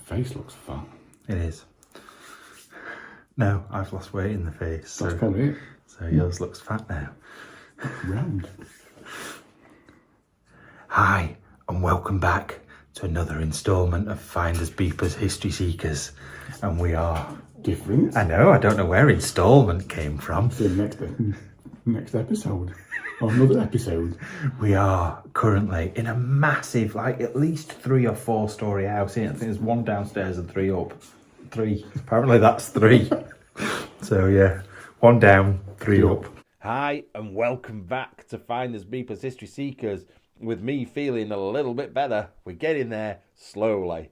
face looks fat. It is. No, I've lost weight in the face. That's probably it. So yours looks fat now. Round. Hi, and welcome back to another instalment of Finders Beepers History Seekers. And we are... Different. I know, I don't know where instalment came from. The next episode. Or another episode. We are currently in a massive, like at least 3 or 4 story house. I think there's 1 downstairs and 3 up. 3. Apparently that's 3. So yeah, 1 down, 3 up. Hi, and welcome back to Finders Beepers History Seekers. With me feeling a little bit better. We're getting there slowly.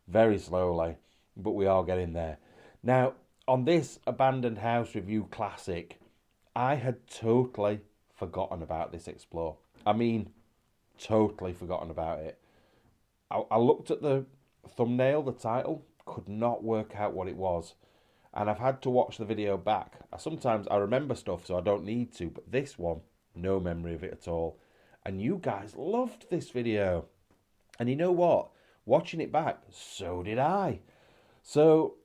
Very slowly. But we are getting there. Now, on this abandoned house review classic, I had totally forgotten about this Explore. I mean, totally forgotten about it. I looked at the thumbnail, the title, could not work out what it was. And I've had to watch the video back. Sometimes I remember stuff, so I don't need to. But this one, no memory of it at all. And you guys loved this video. And you know what? Watching it back, so did I. So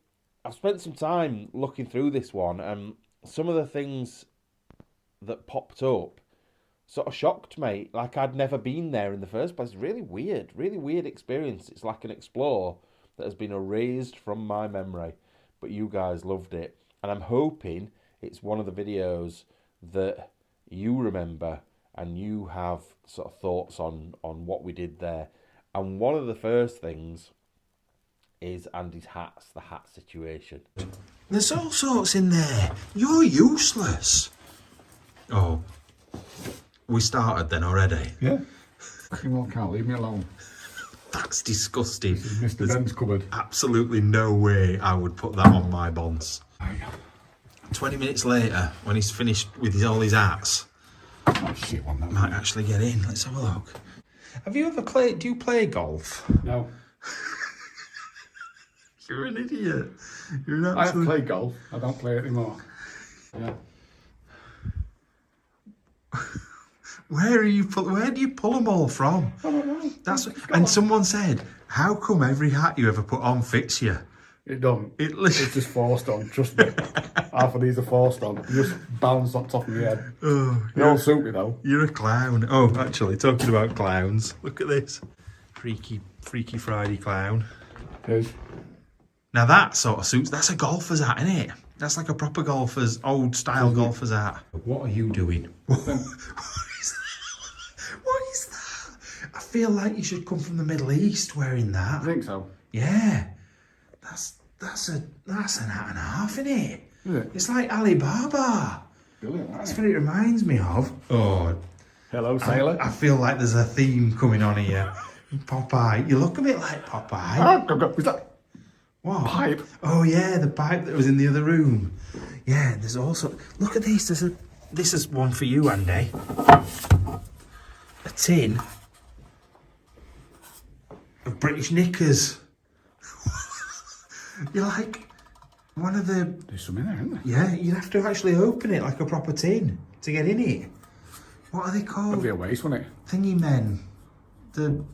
I've spent some time looking through this one, and some of the things that popped up sort of shocked me. Like I'd never been there in the first place. Really weird experience. It's like an Explore that has been erased from my memory. But you guys loved it. And I'm hoping it's one of the videos that you remember and you have sort of thoughts on what we did there. And one of the first things is Andy's hats, the hat situation. There's all sorts in there. You're useless. Oh, we started then already? Yeah. You can't leave me alone. That's disgusting. This is Mr. Ben's cupboard. Absolutely no way I would put that on my bonds. 20 minutes later, when he's finished with all his hats, Oh shit, one that might actually get in. Let's have a look. Have you ever played? Do you play golf? No. You're an idiot. You're an I absolute... play golf. I don't play it anymore. Yeah. Where do you pull them all from? I don't know. And someone said, how come every hat you ever put on fits you? It don't. It's just forced on. Trust me. Half of these are forced on. Just balanced on top of my head. Oh, They all suit me though. You're a clown. Oh, actually, talking about clowns, look at this. Freaky Friday clown. Here's. Now that sort of suits, that's a golfer's hat, isn't it? That's like a proper golfer's, old style golfer's hat. What are you doing? What is that? I feel like you should come from the Middle East wearing that. I think so. Yeah. That's an hat and a half, isn't it? Is it? It's like Alibaba. Brilliant. That's what it reminds me of. Oh, Hello, sailor. I feel like there's a theme coming on here. Popeye. You look a bit like Popeye. Ah, is that What? pipe? Oh yeah, the pipe that was in the other room. Yeah, there's also... Look at this. This is one for you, Andy. A tin of British knickers. You're like one of the... There's some in there, isn't there? Yeah, you'd have to actually open it like a proper tin to get in it. What are they called? That'd be a waste, wouldn't it? Thingy men. The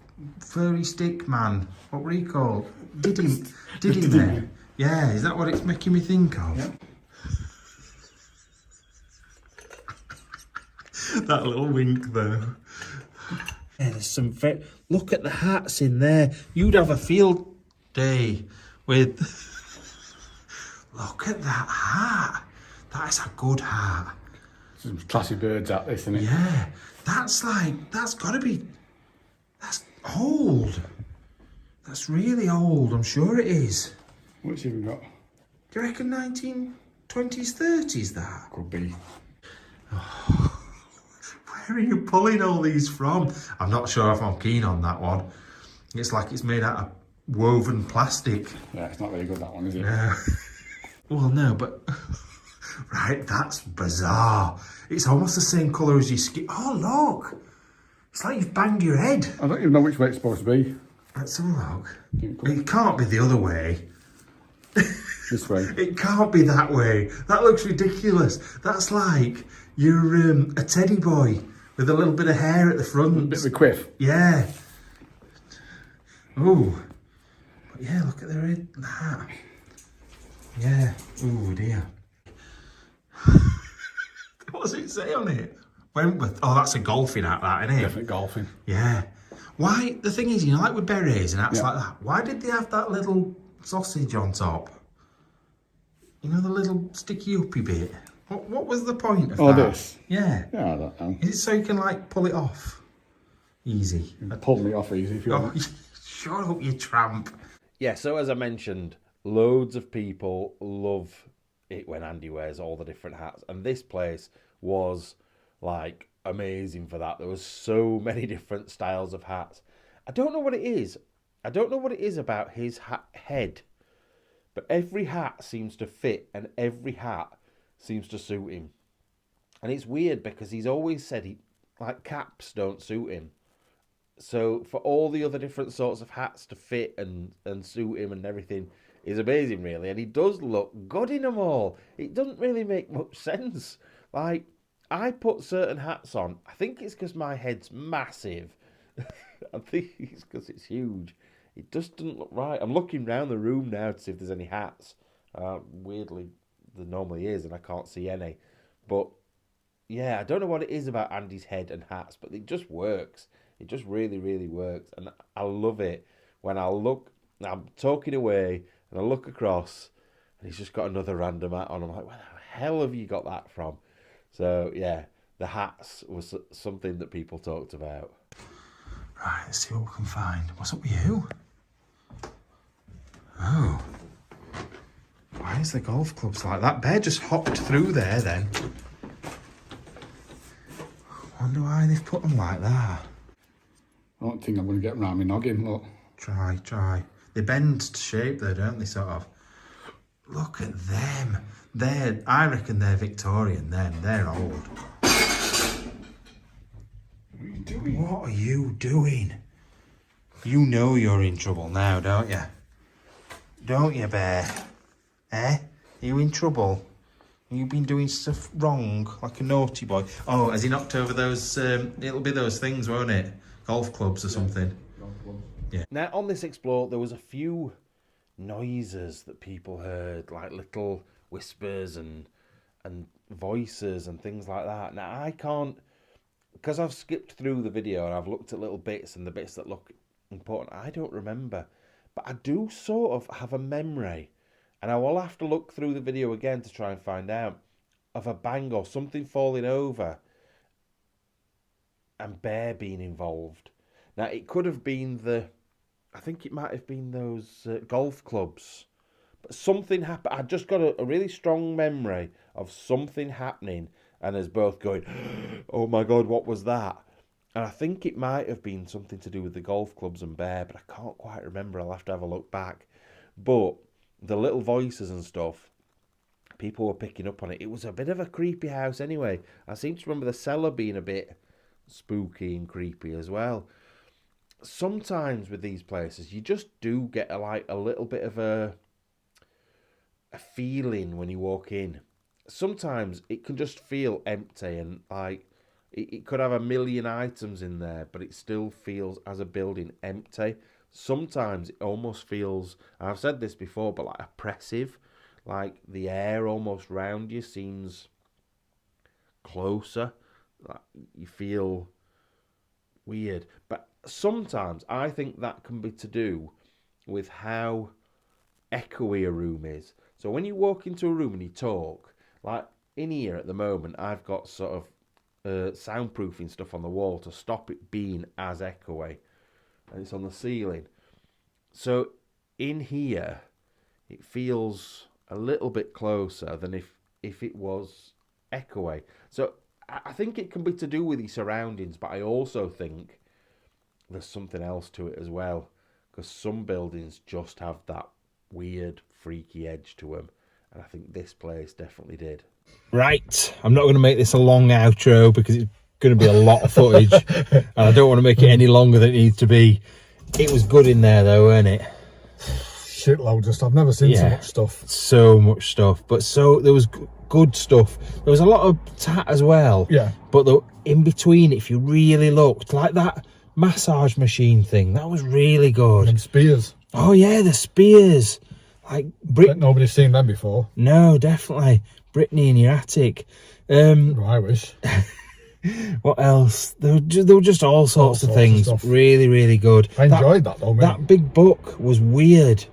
furry stick man. What were he called? Diddy men. Yeah, is that what it's making me think of? Yeah. That little wink though. Yeah, there's some look at the hats in there. You'd have a field day with... Look at that hat. That is a good hat. Some classy birds at this, isn't it? Yeah, that's gotta be... That's old. That's really old, I'm sure it is. What's even got? Do you reckon 1920s, 30s that? Could be. Where are you pulling all these from? I'm not sure if I'm keen on that one. It's like it's made out of woven plastic. Yeah, it's not very good, that one, is it? Yeah. Well, no, but... Right, that's bizarre. It's almost the same colour as your skin. Oh, look. It's like you've banged your head. I don't even know which way it's supposed to be. Let's have a look. It can't be the other way. This way. It can't be that way. That looks ridiculous. That's like you're a teddy boy with a little bit of hair at the front. A bit of a quiff. Yeah. Oh. Yeah, look at the red hat. Yeah. Oh dear. What does it say on it? Wentworth. Oh, that's a golfing hat, that, isn't it? Definitely golfing. Yeah. Why? The thing is, you know, like with berets and hats Yeah. like that. Why did they have that little sausage on top? You know, the little sticky uppy bit. What was the point of that? Oh, this? Yeah. Yeah, I don't know. Is it so you can like pull it off? Easy. Pull me off easy if you want. Shut up, you tramp. Yeah, so as I mentioned, loads of people love it when Andy wears all the different hats. And this place was like amazing for that. There was so many different styles of hats. I don't know what it is. I don't know what it is about his head. But every hat seems to fit and every hat seems to suit him. And it's weird because he's always said like caps don't suit him. So for all the other different sorts of hats to fit and suit him and everything is amazing, really. And he does look good in them all. It doesn't really make much sense. Like, I put certain hats on. I think it's because my head's massive. I think it's because it's huge. It just doesn't look right. I'm looking around the room now to see if there's any hats. Weirdly, there normally is, and I can't see any. But, yeah, I don't know what it is about Andy's head and hats, but it just works. It just really, really works. And I love it when I'm talking away, and I look across, and he's just got another random hat on. I'm like, where the hell have you got that from? So, yeah, the hats was something that people talked about. Right, let's see what we can find. What's up with you? Oh. Why is the golf clubs like that? Bear just hopped through there then. Wonder why they've put them like that. I don't think I'm going to get around my noggin, look. Try. They bend to shape though, don't they, sort of? Look at them. I reckon they're Victorian then. They're old. What are you doing? What are you doing? You know you're in trouble now, don't you? Don't you, Bear? Eh? Are you in trouble? You've been doing stuff wrong, like a naughty boy. Oh, has he knocked over those, it'll be those things, won't it? Golf clubs or something. Golf clubs. Yeah. Now, on this Explore, there was a few noises that people heard, like little whispers and voices and things like that. Now, I can't, because I've skipped through the video and I've looked at little bits and the bits that look important, I don't remember. But I do sort of have a memory, and I will have to look through the video again to try and find out, of a bang or something falling over and Bear being involved. Now, it could have been I think it might have been those golf clubs. But something happened. I just got a really strong memory of something happening and us both going, oh my God, what was that? And I think it might have been something to do with the golf clubs and Bear, but I can't quite remember. I'll have to have a look back. But the little voices and stuff, people were picking up on it. It was a bit of a creepy house anyway. I seem to remember the cellar being a bit spooky and creepy as well. Sometimes with these places, you just do get a little bit of a feeling when you walk in. Sometimes it can just feel empty and like it could have a million items in there, but it still feels as a building empty. Sometimes it almost feels, I've said this before, but like oppressive, like the air almost round you seems closer. Like you feel weird. But sometimes I think that can be to do with how echoey a room is. So when you walk into a room and you talk, like in here at the moment, I've got sort of soundproofing stuff on the wall to stop it being as echoey, and it's on the ceiling. So in here, it feels a little bit closer than if it was echoey. So I think it can be to do with the surroundings, but I also think there's something else to it as well, because some buildings just have that weird, freaky edge to them, and I think this place definitely did. Right, I'm not going to make this a long outro because it's going to be a lot of footage, and I don't want to make it any longer than it needs to be. It was good in there though, weren't it? Shitloads of stuff. I've never seen so much stuff. So much stuff. But there was good stuff. There was a lot of tat as well. Yeah. But in between, if you really looked, like that massage machine thing, that was really good. And spears. Oh yeah, the spears. Like But nobody's seen them before. No, definitely. Brittany in your attic. I wish. What else? There were just all sorts of things. Stuff. Really, really good. I enjoyed that though, mate. That big book was weird.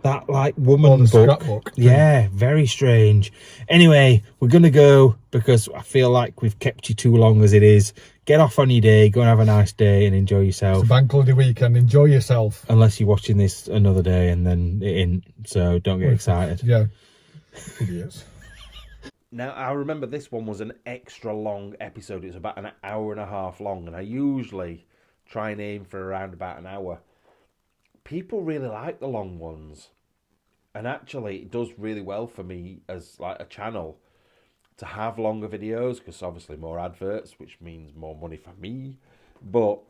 That like woman book. Scrapbook. Yeah, very strange. Anyway, we're gonna go because I feel like we've kept you too long as it is. Get off on your day, go and have a nice day and enjoy yourself. It's a bank holiday weekend, enjoy yourself. Unless you're watching this another day and then it ain't, so don't get excited. Yeah. Idiots. Now, I remember this one was an extra long episode. It was about an hour and a half long, and I usually try and aim for around about an hour. People really like the long ones, and actually it does really well for me as like a channel to have longer videos, because obviously more adverts, which means more money for me. But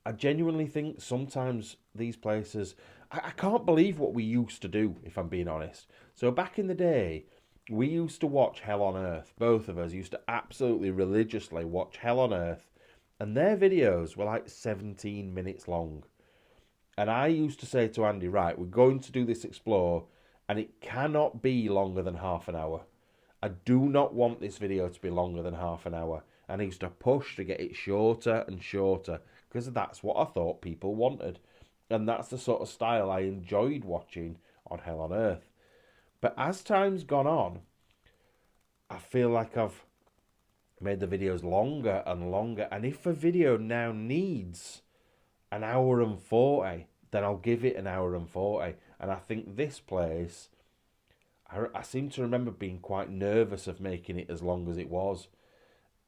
I genuinely think sometimes these places, I can't believe what we used to do, if I'm being honest. So back in the day, we used to watch Hell on Earth. Both of us used to absolutely religiously watch Hell on Earth, and their videos were like 17 minutes long. And I used to say to Andy, right, we're going to do this explore, and it cannot be longer than half an hour. I do not want this video to be longer than half an hour. And I used to push to get it shorter and shorter, because that's what I thought people wanted. And that's the sort of style I enjoyed watching on Hell on Earth. But as time's gone on, I feel like I've made the videos longer and longer. And if a video now needs an hour and 40, then I'll give it an hour and 40. And I think this place, I seem to remember being quite nervous of making it as long as it was.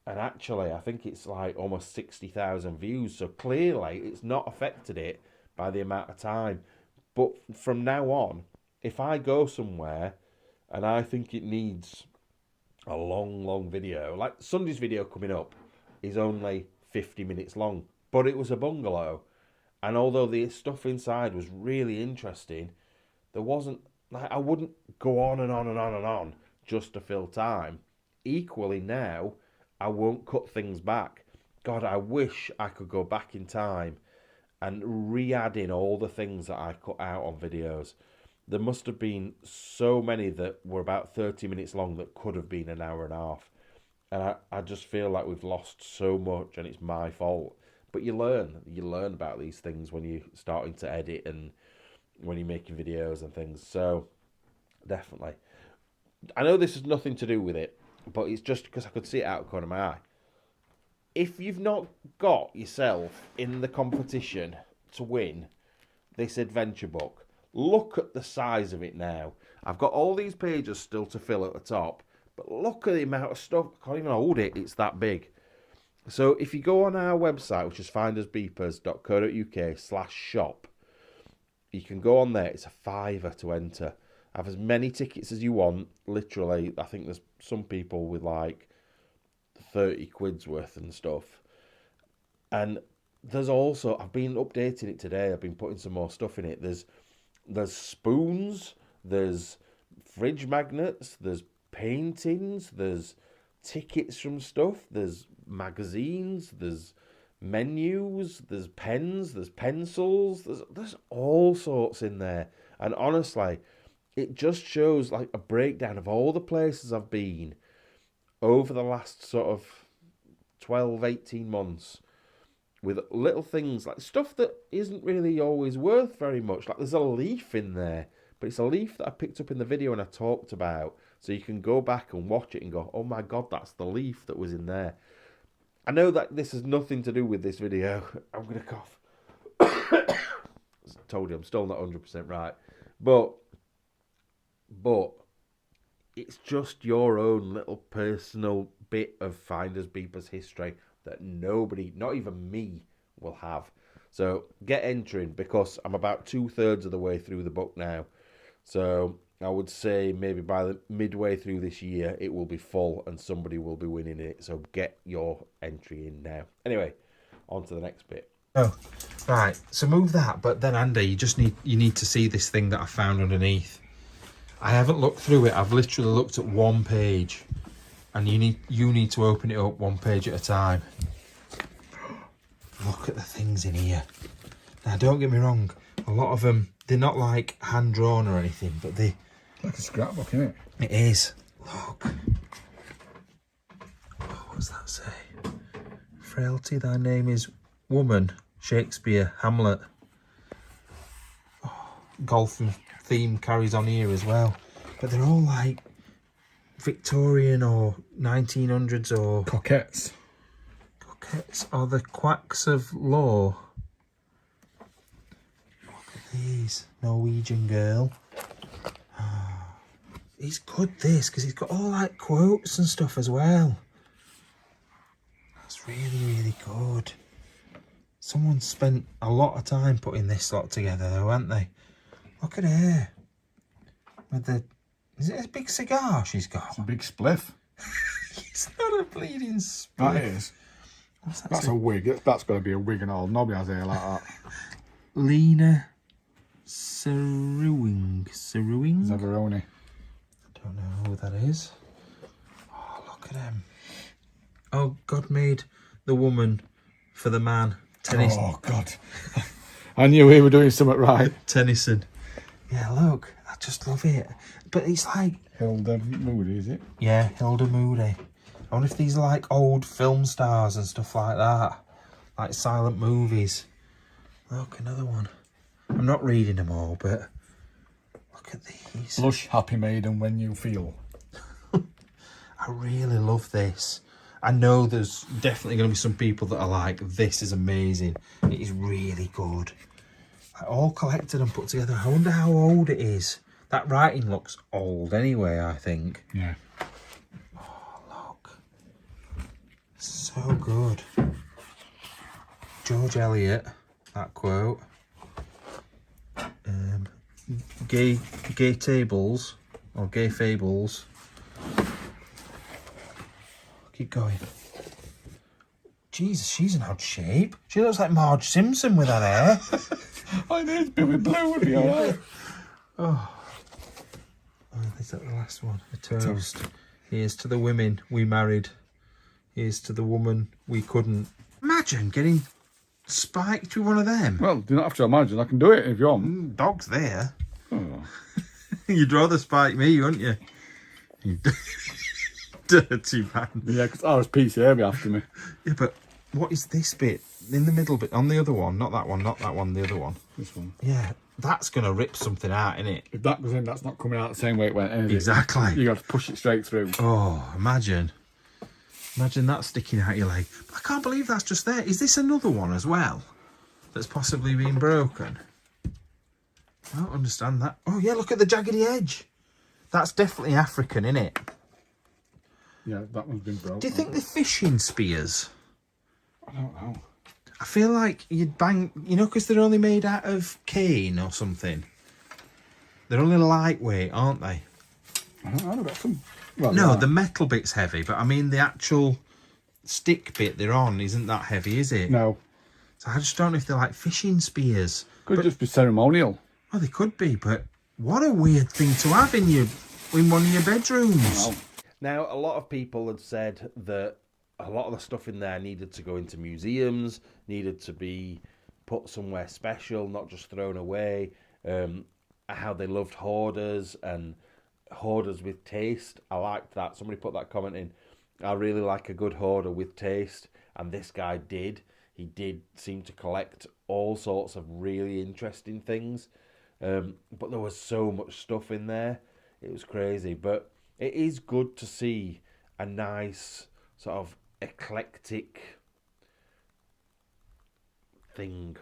And actually, I think it's like almost 60,000 views. So clearly, it's not affected it by the amount of time. But from now on, if I go somewhere and I think it needs a long video, like Sunday's video coming up is only 50 minutes long, but it was a bungalow. And although the stuff inside was really interesting, there wasn't, like, I wouldn't go on and on and on and on just to fill time. Equally now, I won't cut things back. God, I wish I could go back in time and re-add in all the things that I cut out on videos. There must have been so many that were about 30 minutes long that could have been an hour and a half. And I just feel like we've lost so much, and it's my fault. But you learn about these things when you're starting to edit and when you're making videos and things. So, definitely. I know this has nothing to do with it, but it's just because I could see it out of the corner of my eye. If you've not got yourself in the competition to win this adventure book, look at the size of it now. I've got all these pages still to fill at the top, but look at the amount of stuff. I can't even hold it. It's that big. So if you go on our website, which is findersbeepers.co.uk/shop, you can go on there. It's a £5 to enter. Have as many tickets as you want. Literally, I think there's some people with like 30 quid's worth and stuff. And there's also, I've been updating it today. I've been putting some more stuff in it. There's spoons, there's fridge magnets, there's paintings, there's tickets from stuff, there's magazines, there's menus, there's pens, there's pencils, there's all sorts in there. And honestly, it just shows like a breakdown of all the places I've been over the last sort of 12, 18 months, with little things like stuff that isn't really always worth very much. Like there's a leaf in there, but it's a leaf that I picked up in the video and I talked about. So you can go back and watch it and go, oh my God, that's the leaf that was in there. I know that this has nothing to do with this video. I'm going to cough. Told you, I'm still not 100% right. But it's just your own little personal bit of Finders Beepers history that nobody, not even me, will have. So get entering, because I'm about 2/3 of the way through the book now. So I would say maybe by the midway through this year, it will be full and somebody will be winning it. So get your entry in now. Anyway, on to the next bit. Oh, right. So move that. But then, Andy, you need to see this thing that I found underneath. I haven't looked through it. I've literally looked at one page, and you need to open it up one page at a time. Look at the things in here. Now, don't get me wrong. A lot of them, they're not like hand drawn or anything, but they. Like a scrapbook, isn't it? It is. Look. Oh, what's that say? Frailty, thy name is woman. Shakespeare, Hamlet. Oh, golf theme carries on here as well. But they're all like Victorian or 1900s or... Coquettes. Coquettes or the quacks of law. Look at these. Norwegian girl. Oh, it's good this, because he's got all like quotes and stuff as well. That's really, really good. Someone spent a lot of time putting this lot together though, haven't they? Look at her. With the... Is it a big cigar she's got? It's a big spliff. It's not a bleeding spliff. That is. What's that That's say? a wig. That's got to be a wig and all. Nobody has hair like that. Lena Seruing. Seruing? Zavaroni. I don't know who that is. Oh, look at him. Oh, God made the woman for the man. Oh, God. I knew we were doing something right. Tennyson. Yeah, look. I just love it. But it's like... Hilda Moody, is it? Yeah, Hilda Moody. I wonder if these are like old film stars and stuff like that. Like silent movies. Look, another one. I'm not reading them all, but... Look at these. Blush, happy maiden when you feel. I really love this. I know there's definitely going to be some people that are like, this is amazing. It is really good. Like, all collected and put together. I wonder how old it is. That writing looks old anyway, I think. Yeah. Oh, look. So good. George Eliot, that quote. Gay tables, or gay fables. Keep going. Jesus, she's in odd shape. She looks like Marge Simpson with her hair. I know it's Billy Blue would be alright. Oh, is that the last one? A toast. Here's to the women we married. Here's to the woman we couldn't. Imagine getting spiked with one of them. Well, do not have to imagine. I can do it if you want. Dog's there. Oh. You'd rather spike me, wouldn't you? You dirty man. Yeah, because RSPCA be after me. Yeah, but what is this bit? In the middle bit, on the other one, not that one, the other one. This one. Yeah, that's going to rip something out, innit? If that goes in, that's not coming out the same way it went in, is it? Exactly. You got to push it straight through. Oh, imagine. Imagine that sticking out your leg. I can't believe that's just there. Is this another one as well? That's possibly been broken? I don't understand that. Oh, yeah, look at the jaggedy edge. That's definitely African, innit? Yeah, that one's been broken. Do you think they're fishing spears? I don't know. I feel like you'd bang, you know, because they're only made out of cane or something. They're only lightweight, aren't they? I don't know. Got some. Well, No, yeah. the metal bit's heavy, but I mean the actual stick bit they're on isn't that heavy, is it? No. So I just don't know if they're like fishing spears. Could just be ceremonial. Well, they could be, but what a weird thing to have in one of your bedrooms. Wow. Now, a lot of people had said that a lot of the stuff in there needed to go into museums, needed to be put somewhere special, not just thrown away. How they loved hoarders and hoarders with taste. I liked that. Somebody put that comment in. I really like a good hoarder with taste, and this guy did. He did seem to collect all sorts of really interesting things. But there was so much stuff in there. It was crazy. But it is good to see a nice sort of eclectic thing.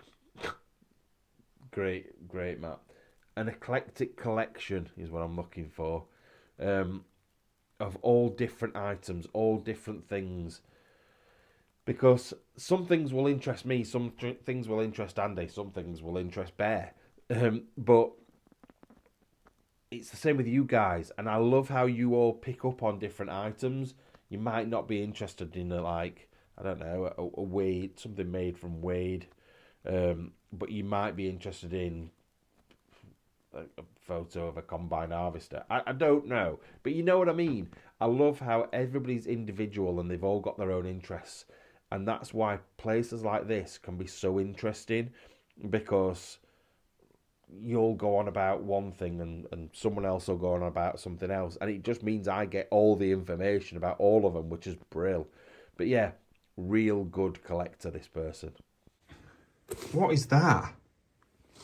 Great, Matt. An eclectic collection is what I'm looking for. Of all different items, all different things. Because some things will interest me, some things will interest Andy, some things will interest Bear. But it's the same with you guys, and I love how you all pick up on different items. You might not be interested in a Wade, something made from Wade, but you might be interested in a photo of a combine harvester. I don't know, but you know what I mean. I love how everybody's individual and they've all got their own interests, and that's why places like this can be so interesting, because you'll go on about one thing and someone else will go on about something else, and it just means I get all the information about all of them, which is brill. But yeah, real good collector, this person. What is that?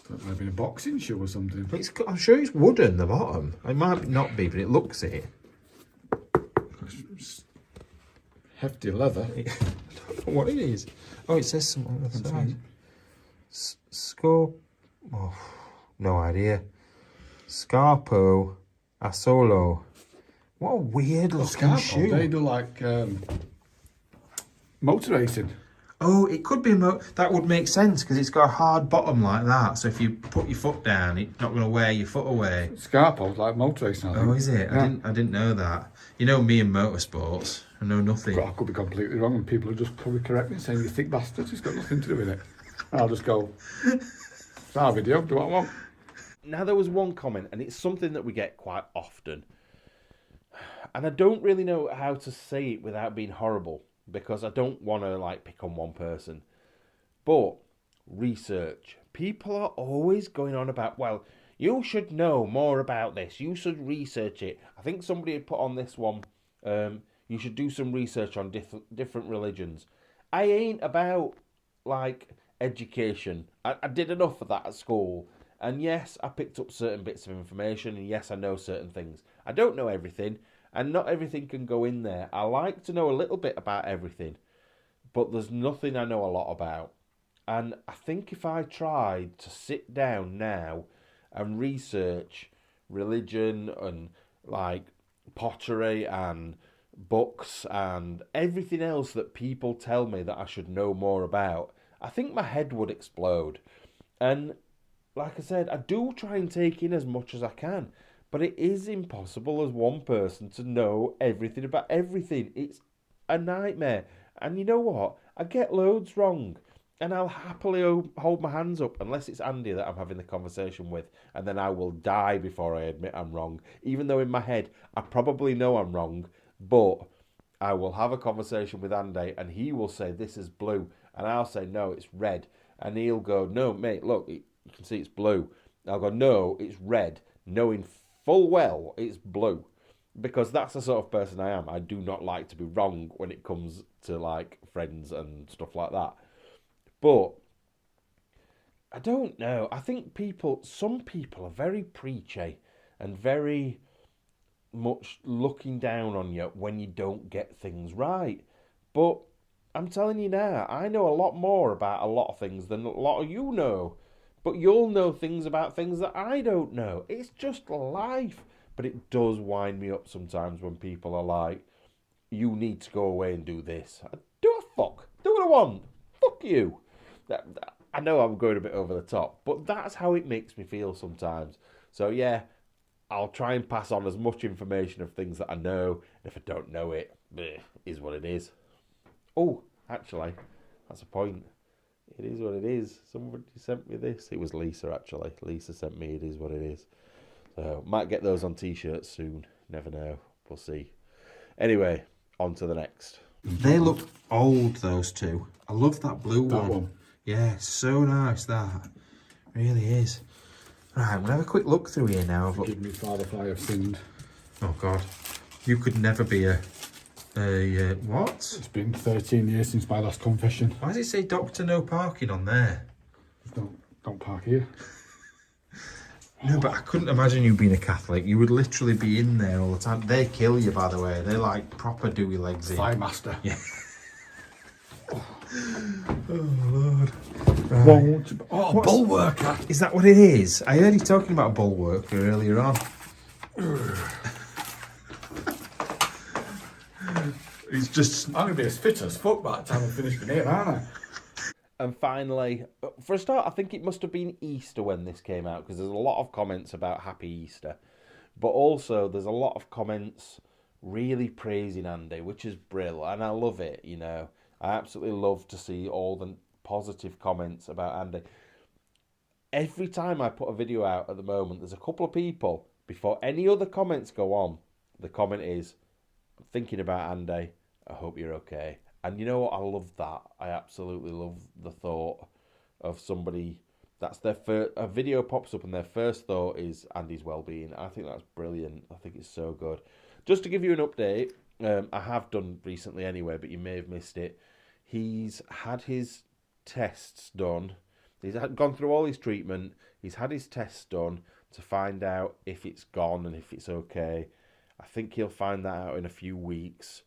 That might have been a boxing shoe or something. I'm sure it's wooden, the bottom. It might not be, but it looks it. Hefty leather. I don't know what it is. Oh, it says something on the side. Scorp... Oh, no idea. Scarpo Asolo. What a weird looking shoe. They do like motor racing. Oh, it could be that would make sense because it's got a hard bottom like that. So if you put your foot down, it's not going to wear your foot away. Scarpo's like motor racing, I think. Oh, is it? Yeah. I didn't know that. You know me and motorsports. I know nothing. But I could be completely wrong, and people will just probably correct me saying, "You thick bastard, it's got nothing to do with it." And I'll just go, "It's our video, do what I want." Now, there was one comment, and it's something that we get quite often. And I don't really know how to say it without being horrible, because I don't want to like pick on one person. But research. People are always going on about, well, you should know more about this. You should research it. I think somebody had put on this one, you should do some research on different religions. I ain't about like education. I did enough of that at school. And yes, I picked up certain bits of information, and yes, I know certain things. I don't know everything, and not everything can go in there. I like to know a little bit about everything, but there's nothing I know a lot about. And I think if I tried to sit down now and research religion and like pottery and books and everything else that people tell me that I should know more about, I think my head would explode. And like I said, I do try and take in as much as I can, but it is impossible as one person to know everything about everything. It's a nightmare. And you know what? I get loads wrong, and I'll happily hold my hands up, unless it's Andy that I'm having the conversation with, and then I will die before I admit I'm wrong, even though in my head I probably know I'm wrong, but I will have a conversation with Andy, and he will say, this is blue, and I'll say, no, it's red, and he'll go, no, mate, look, you can see it's blue. I'll go, no, it's red, knowing full well it's blue. Because that's the sort of person I am. I do not like to be wrong when it comes to, like, friends and stuff like that. But I don't know. I think some people are very preachy and very much looking down on you when you don't get things right. But I'm telling you now, I know a lot more about a lot of things than a lot of you know. But you'll know things about things that I don't know. It's just life. But it does wind me up sometimes when people are like, you need to go away and do this. Do a fuck. Do what I want. Fuck you. I know I'm going a bit over the top, but that's how it makes me feel sometimes. So yeah, I'll try and pass on as much information of things that I know. And if I don't know it, is what it is. Oh, actually, that's a point. It is what it is. Somebody sent me this. It was Lisa, actually. Lisa sent me it is what it is. So, might get those on t-shirts soon. Never know. We'll see. Anyway, on to the next. They look old, those two. I love that blue That one. one. Yeah, so nice, that. Really is. Right, we'll have a quick look through here now. Give me Father Fly have sinned. Oh, God. You could never be a what? It's been 13 years since my last confession. Why does it say Doctor No Parking on there? Don't park here. No, but I couldn't imagine you being a Catholic. You would literally be in there all the time. They kill you, by the way. They're like proper dewy legs in. Fire master. Yeah. Oh, Lord. Right. Oh, bulwarker. Is that what it is? I heard you talking about bulwarker earlier on. It's just, I'm going to be as fit as fuck by the time I finish the here, aren't I? And finally, for a start, I think it must have been Easter when this came out, because there's a lot of comments about Happy Easter. But also, there's a lot of comments really praising Andy, which is brilliant, and I love it, you know. I absolutely love to see all the positive comments about Andy. Every time I put a video out at the moment, there's a couple of people, before any other comments go on, the comment is, I'm thinking about Andy, I hope you're okay. And you know what? I love that. I absolutely love the thought of somebody That's their first. A video pops up and their first thought is Andy's well-being. I think that's brilliant. I think it's so good. Just to give you an update, I have done recently anyway, but you may have missed it. He's had his tests done. He's gone through all his treatment. He's had his tests done to find out if it's gone and if it's okay. I think he'll find that out in a few weeks.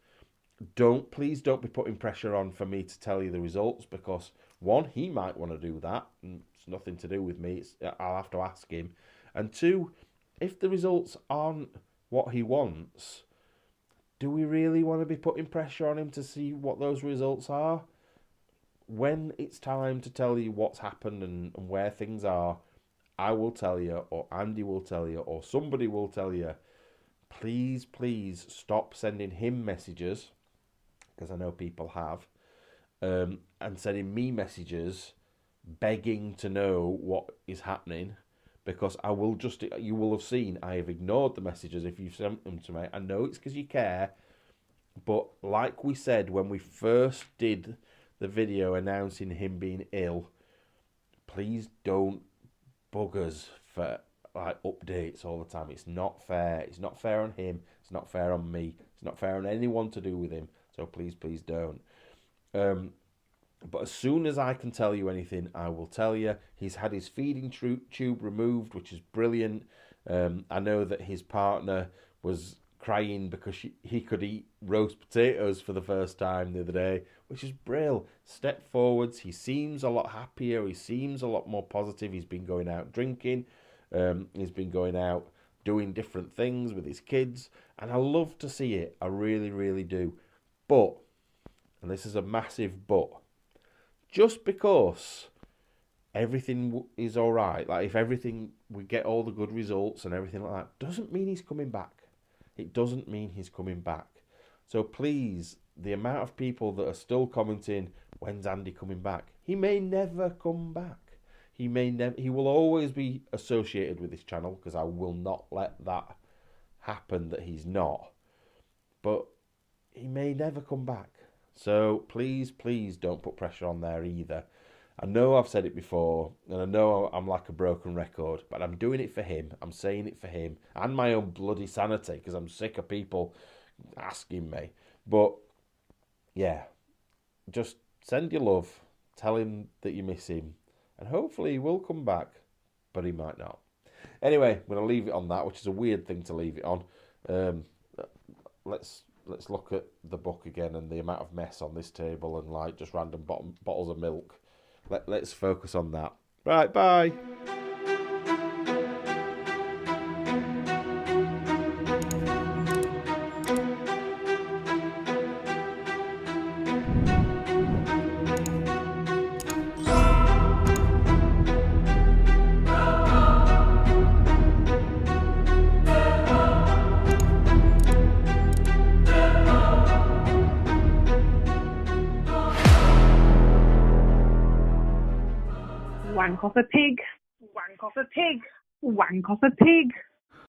Please don't be putting pressure on for me to tell you the results, because one, he might want to do that, and it's nothing to do with me. I'll have to ask him. And two, if the results aren't what he wants, do we really want to be putting pressure on him to see what those results are? When it's time to tell you what's happened and where things are, I will tell you, or Andy will tell you, or somebody will tell you. Please, please stop sending him messages, because I know people have, and sending me messages begging to know what is happening, because you will have seen I have ignored the messages if you've sent them to me. I know it's because you care, but like we said when we first did the video announcing him being ill, please don't bug us for like updates all the time. It's not fair. It's not fair on him. It's not fair on me. It's not fair on anyone to do with him. So please, please don't. But as soon as I can tell you anything, I will tell you. He's had his feeding tube removed, which is brilliant. I know that his partner was crying because he could eat roast potatoes for the first time the other day, which is brilliant. Step forwards. He seems a lot happier. He seems a lot more positive. He's been going out drinking. He's been going out doing different things with his kids, and I love to see it. I really, really do. But, and this is a massive but, just because everything is all right, like if we get all the good results and everything like that, doesn't mean he's coming back. It doesn't mean he's coming back. So please, the amount of people that are still commenting, when's Andy coming back? He may never come back. He will always be associated with this channel, because I will not let that happen that he's not. But he may never come back. So please, please don't put pressure on there either. I know I've said it before, and I know I'm like a broken record, but I'm doing it for him. I'm saying it for him and my own bloody sanity, because I'm sick of people asking me. But yeah, just send your love. Tell him that you miss him, and hopefully he will come back, but he might not. Anyway, I'm going to leave it on that, which is a weird thing to leave it on. Let's look at the book again and the amount of mess on this table and like just random bottles of milk. Let's focus on that. Right, bye. Wank off a pig, wank off a pig, wank off a pig.